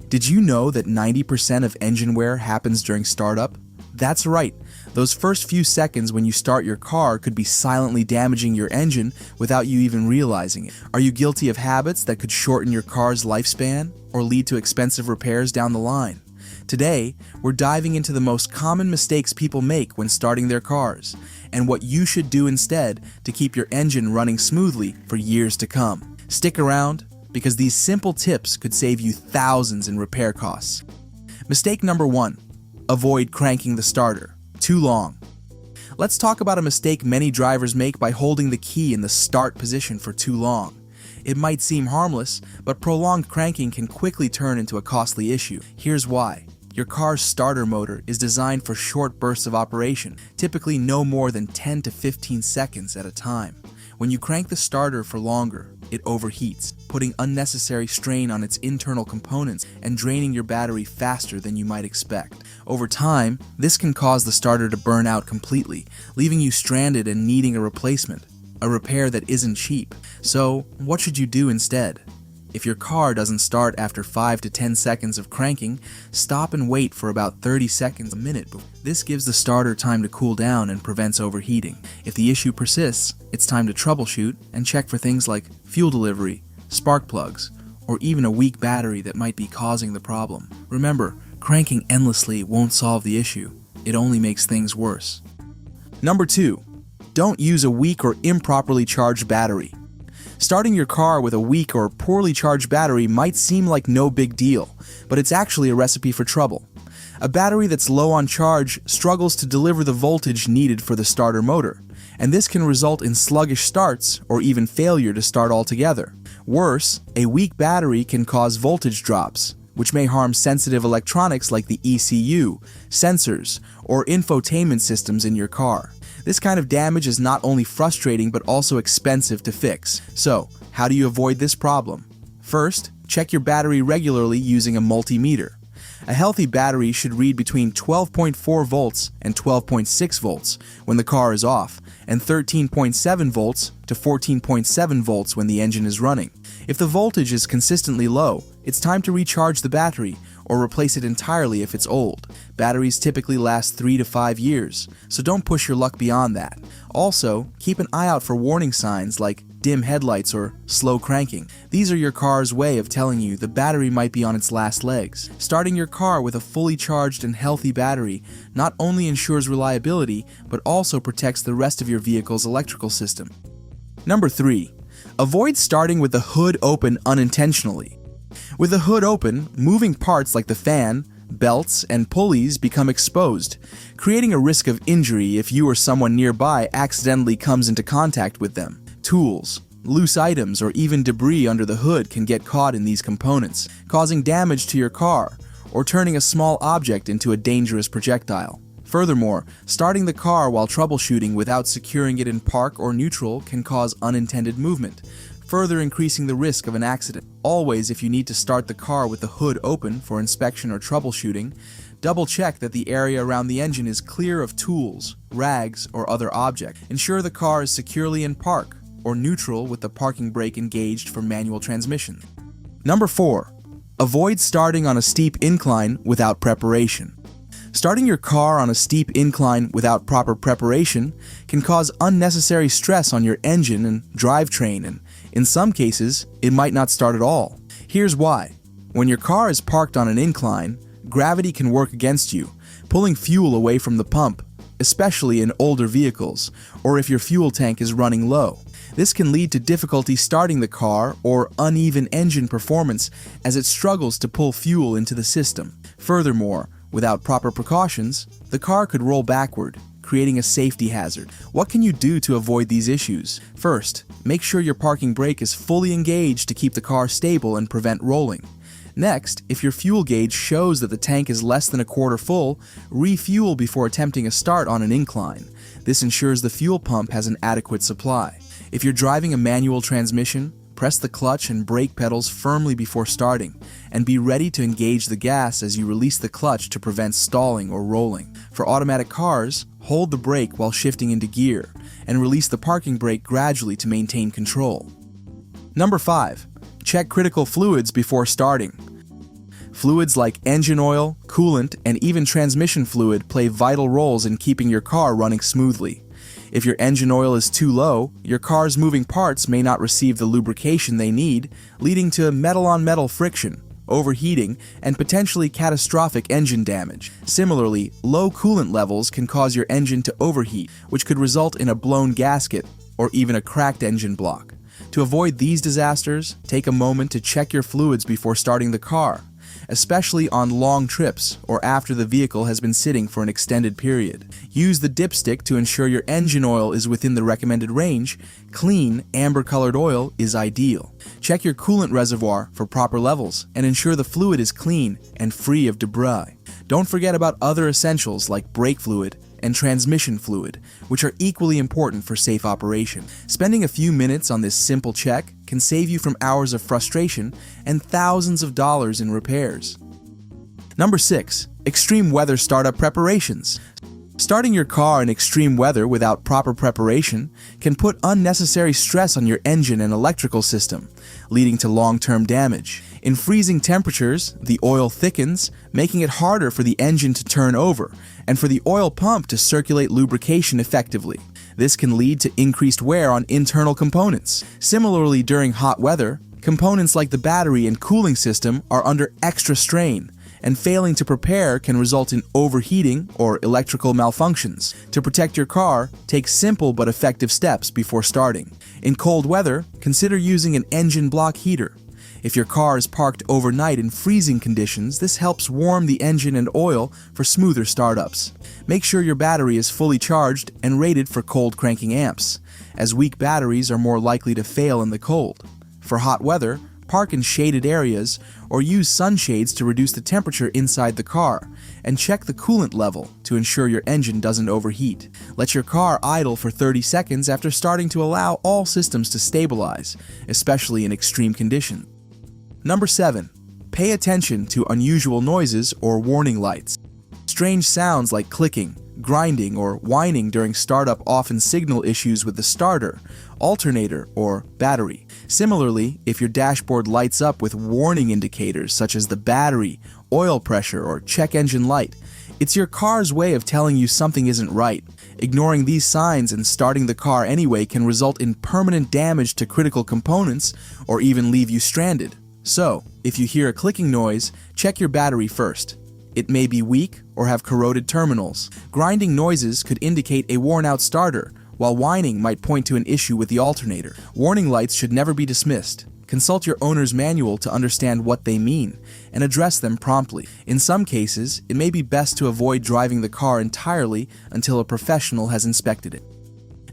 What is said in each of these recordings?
Did you know that 90% of engine wear happens during startup? That's right. Those first few seconds when you start your car could be silently damaging your engine without you even realizing it. Are you guilty of habits that could shorten your car's lifespan or lead to expensive repairs down the line? Today, we're diving into the most common mistakes people make when starting their cars and what you should do instead to keep your engine running smoothly for years to come. Stick around, because these simple tips could save you thousands in repair costs. Mistake number 1. Avoid cranking the starter too long. Let's talk about a mistake many drivers make by holding the key in the start position for too long. It might seem harmless, but prolonged cranking can quickly turn into a costly issue. Here's why. Your car's starter motor is designed for short bursts of operation, typically no more than 10 to 15 seconds at a time. When you crank the starter for longer, it overheats, putting unnecessary strain on its internal components and draining your battery faster than you might expect. Over time, this can cause the starter to burn out completely, leaving you stranded and needing a replacement, a repair that isn't cheap. So, what should you do instead? If your car doesn't start after 5 to 10 seconds of cranking, stop and wait for about 30 seconds a minute. This gives the starter time to cool down and prevents overheating. If the issue persists, it's time to troubleshoot and check for things like fuel delivery, spark plugs, or even a weak battery that might be causing the problem. Remember, cranking endlessly won't solve the issue. It only makes things worse. Number 2. Don't use a weak or improperly charged battery. Starting your car with a weak or poorly charged battery might seem like no big deal, but it's actually a recipe for trouble. A battery that's low on charge struggles to deliver the voltage needed for the starter motor, and this can result in sluggish starts or even failure to start altogether. Worse, a weak battery can cause voltage drops, which may harm sensitive electronics like the ECU, sensors, or infotainment systems in your car. This kind of damage is not only frustrating but also expensive to fix. So, how do you avoid this problem? First, check your battery regularly using a multimeter. A healthy battery should read between 12.4 volts and 12.6 volts when the car is off, and 13.7 volts to 14.7 volts when the engine is running. If the voltage is consistently low, it's time to recharge the battery or replace it entirely if it's old. Batteries typically last 3 to 5 years, so don't push your luck beyond that. Also, keep an eye out for warning signs like dim headlights or slow cranking. These are your car's way of telling you the battery might be on its last legs. Starting your car with a fully charged and healthy battery not only ensures reliability, but also protects the rest of your vehicle's electrical system. Number 3. Avoid starting with the hood open unintentionally. With the hood open, moving parts like the fan, belts, and pulleys become exposed, creating a risk of injury if you or someone nearby accidentally comes into contact with them. Tools, loose items, or even debris under the hood can get caught in these components, causing damage to your car or turning a small object into a dangerous projectile. Furthermore, starting the car while troubleshooting without securing it in park or neutral can cause unintended movement, further increasing the risk of an accident. Always, if you need to start the car with the hood open for inspection or troubleshooting, double check that the area around the engine is clear of tools, rags, or other objects. Ensure the car is securely in park or neutral with the parking brake engaged for manual transmission. Number 4. Avoid starting on a steep incline without preparation. Starting your car on a steep incline without proper preparation can cause unnecessary stress on your engine and drivetrain, and in some cases, it might not start at all. Here's why. When your car is parked on an incline, gravity can work against you, pulling fuel away from the pump, especially in older vehicles, or if your fuel tank is running low. This can lead to difficulty starting the car or uneven engine performance as it struggles to pull fuel into the system. Furthermore, without proper precautions, the car could roll backward, creating a safety hazard. What can you do to avoid these issues? First, make sure your parking brake is fully engaged to keep the car stable and prevent rolling. Next, if your fuel gauge shows that the tank is less than a quarter full, refuel before attempting a start on an incline. This ensures the fuel pump has an adequate supply. If you're driving a manual transmission, press the clutch and brake pedals firmly before starting, and be ready to engage the gas as you release the clutch to prevent stalling or rolling. For automatic cars, hold the brake while shifting into gear, and release the parking brake gradually to maintain control. Number 5. Check critical fluids before starting. Fluids like engine oil, coolant, and even transmission fluid play vital roles in keeping your car running smoothly. If your engine oil is too low, your car's moving parts may not receive the lubrication they need, leading to metal-on-metal friction, overheating, and potentially catastrophic engine damage. Similarly, low coolant levels can cause your engine to overheat, which could result in a blown gasket or even a cracked engine block. To avoid these disasters, take a moment to check your fluids before starting the car, especially on long trips or after the vehicle has been sitting for an extended period. Use the dipstick to ensure your engine oil is within the recommended range. Clean, amber-colored oil is ideal. Check your coolant reservoir for proper levels and ensure the fluid is clean and free of debris. Don't forget about other essentials like brake fluid and transmission fluid, which are equally important for safe operation. Spending a few minutes on this simple check can save you from hours of frustration and thousands of dollars in repairs. Number 6. Extreme weather startup preparations. Starting your car in extreme weather without proper preparation can put unnecessary stress on your engine and electrical system, leading to long-term damage. In freezing temperatures, the oil thickens, making it harder for the engine to turn over and for the oil pump to circulate lubrication effectively. This can lead to increased wear on internal components. Similarly, during hot weather, components like the battery and cooling system are under extra strain, and failing to prepare can result in overheating or electrical malfunctions. To protect your car, take simple but effective steps before starting. In cold weather, consider using an engine block heater. If your car is parked overnight in freezing conditions, this helps warm the engine and oil for smoother startups. Make sure your battery is fully charged and rated for cold cranking amps, as weak batteries are more likely to fail in the cold. For hot weather, park in shaded areas or use sunshades to reduce the temperature inside the car, and check the coolant level to ensure your engine doesn't overheat. Let your car idle for 30 seconds after starting to allow all systems to stabilize, especially in extreme conditions. Number 7. Pay attention to unusual noises or warning lights. Strange sounds like clicking, grinding, or whining during startup often signal issues with the starter, alternator, or battery. Similarly, if your dashboard lights up with warning indicators such as the battery, oil pressure, or check engine light, it's your car's way of telling you something isn't right. Ignoring these signs and starting the car anyway can result in permanent damage to critical components or even leave you stranded. So, if you hear a clicking noise, check your battery first. It may be weak or have corroded terminals. Grinding noises could indicate a worn-out starter, while whining might point to an issue with the alternator. Warning lights should never be dismissed. Consult your owner's manual to understand what they mean and address them promptly. In some cases, it may be best to avoid driving the car entirely until a professional has inspected it.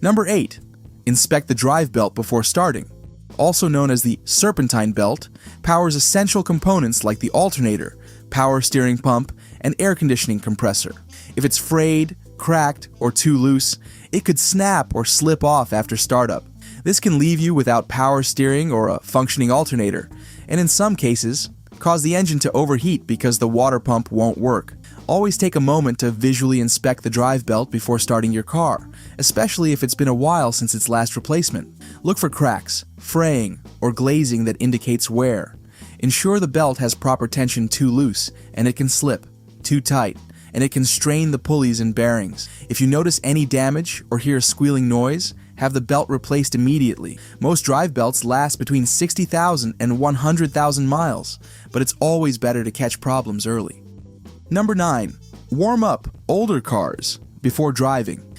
Number 8. Inspect the drive belt before starting. Also known as the serpentine belt, powers essential components like the alternator, power steering pump, and air conditioning compressor. If it's frayed, cracked, or too loose, it could snap or slip off after startup. This can leave you without power steering or a functioning alternator, and in some cases, cause the engine to overheat because the water pump won't work. Always take a moment to visually inspect the drive belt before starting your car, especially if it's been a while since its last replacement. Look for cracks, fraying, or glazing that indicates wear. Ensure the belt has proper tension too loose, and it can slip, too tight, and it can strain the pulleys and bearings. If you notice any damage or hear a squealing noise, have the belt replaced immediately. Most drive belts last between 60,000 and 100,000 miles, but it's always better to catch problems early. Number 9. Warm up older cars before driving.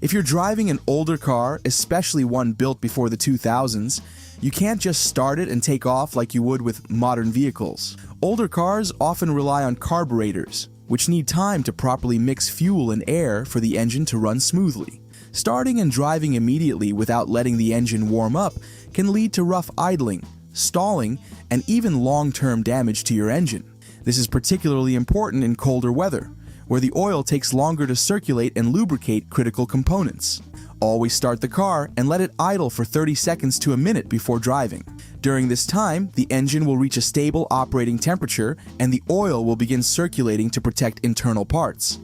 If you're driving an older car, especially one built before the 2000s, you can't just start it and take off like you would with modern vehicles. Older cars often rely on carburetors, which need time to properly mix fuel and air for the engine to run smoothly. Starting and driving immediately without letting the engine warm up can lead to rough idling, stalling, and even long-term damage to your engine. This is particularly important in colder weather, where the oil takes longer to circulate and lubricate critical components. Always start the car and let it idle for 30 seconds to a minute before driving. During this time, the engine will reach a stable operating temperature and the oil will begin circulating to protect internal parts.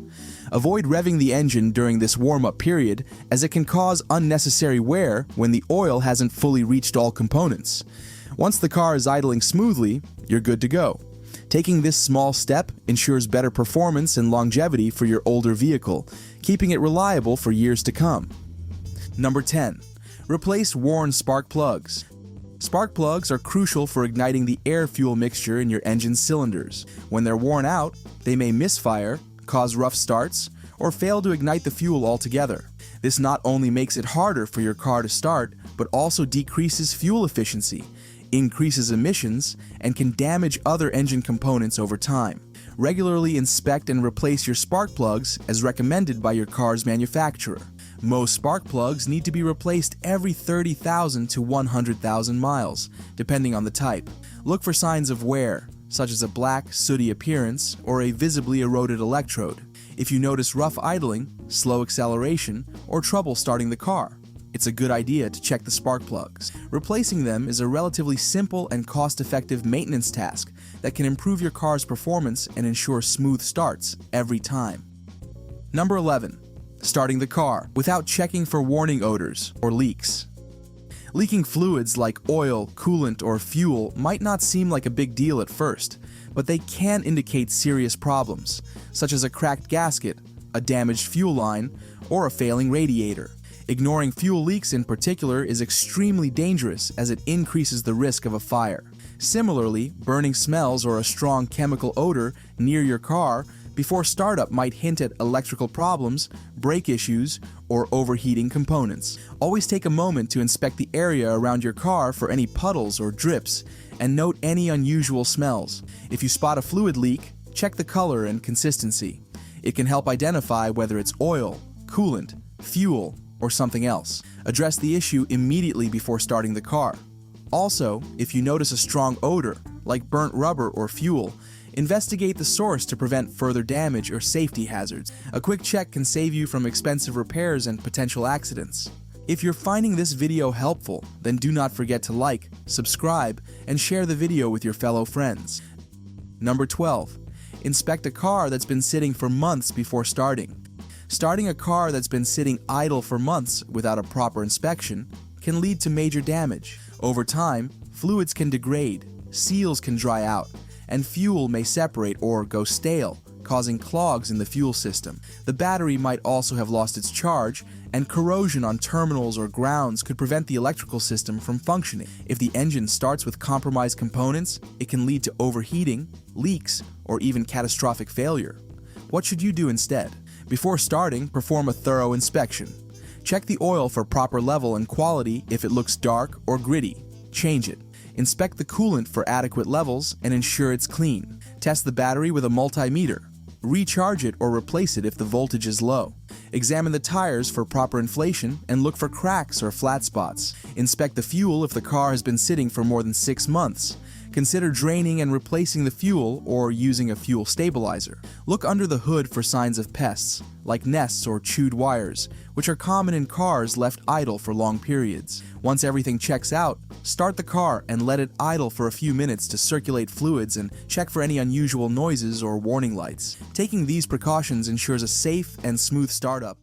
Avoid revving the engine during this warm-up period, as it can cause unnecessary wear when the oil hasn't fully reached all components. Once the car is idling smoothly, you're good to go. Taking this small step ensures better performance and longevity for your older vehicle, keeping it reliable for years to come. Number 10. Replace worn spark plugs. Spark plugs are crucial for igniting the air-fuel mixture in your engine's cylinders. When they're worn out, they may misfire, cause rough starts, or fail to ignite the fuel altogether. This not only makes it harder for your car to start, but also decreases fuel efficiency, increases emissions, and can damage other engine components over time. Regularly inspect and replace your spark plugs as recommended by your car's manufacturer. Most spark plugs need to be replaced every 30,000 to 100,000 miles, depending on the type. Look for signs of wear, such as a black, sooty appearance or a visibly eroded electrode. If you notice rough idling, slow acceleration, or trouble starting the car, it's a good idea to check the spark plugs. Replacing them is a relatively simple and cost-effective maintenance task that can improve your car's performance and ensure smooth starts every time. Number 11. Starting the car without checking for warning odors or leaks. Leaking fluids like oil, coolant, or fuel might not seem like a big deal at first, but they can indicate serious problems, such as a cracked gasket, a damaged fuel line, or a failing radiator. Ignoring fuel leaks in particular is extremely dangerous as it increases the risk of a fire. Similarly, burning smells or a strong chemical odor near your car before startup might hint at electrical problems, brake issues, or overheating components. Always take a moment to inspect the area around your car for any puddles or drips, and note any unusual smells. If you spot a fluid leak, check the color and consistency. It can help identify whether it's oil, coolant, fuel, or something else. Address the issue immediately before starting the car. Also, if you notice a strong odor, like burnt rubber or fuel, investigate the source to prevent further damage or safety hazards. A quick check can save you from expensive repairs and potential accidents. If you're finding this video helpful, then do not forget to like, subscribe, and share the video with your fellow friends. Number 12. Inspect a car that's been sitting for months before starting. Starting a car that's been sitting idle for months without a proper inspection can lead to major damage. Over time, fluids can degrade, seals can dry out, and fuel may separate or go stale, causing clogs in the fuel system. The battery might also have lost its charge, and corrosion on terminals or grounds could prevent the electrical system from functioning. If the engine starts with compromised components, it can lead to overheating, leaks, or even catastrophic failure. What should you do instead? Before starting, perform a thorough inspection. Check the oil for proper level and quality. If it looks dark or gritty, change it. Inspect the coolant for adequate levels and ensure it's clean. Test the battery with a multimeter. Recharge it or replace it if the voltage is low. Examine the tires for proper inflation and look for cracks or flat spots. Inspect the fuel if the car has been sitting for more than 6 months. Consider draining and replacing the fuel or using a fuel stabilizer. Look under the hood for signs of pests, like nests or chewed wires, which are common in cars left idle for long periods. Once everything checks out, start the car and let it idle for a few minutes to circulate fluids and check for any unusual noises or warning lights. Taking these precautions ensures a safe and smooth startup.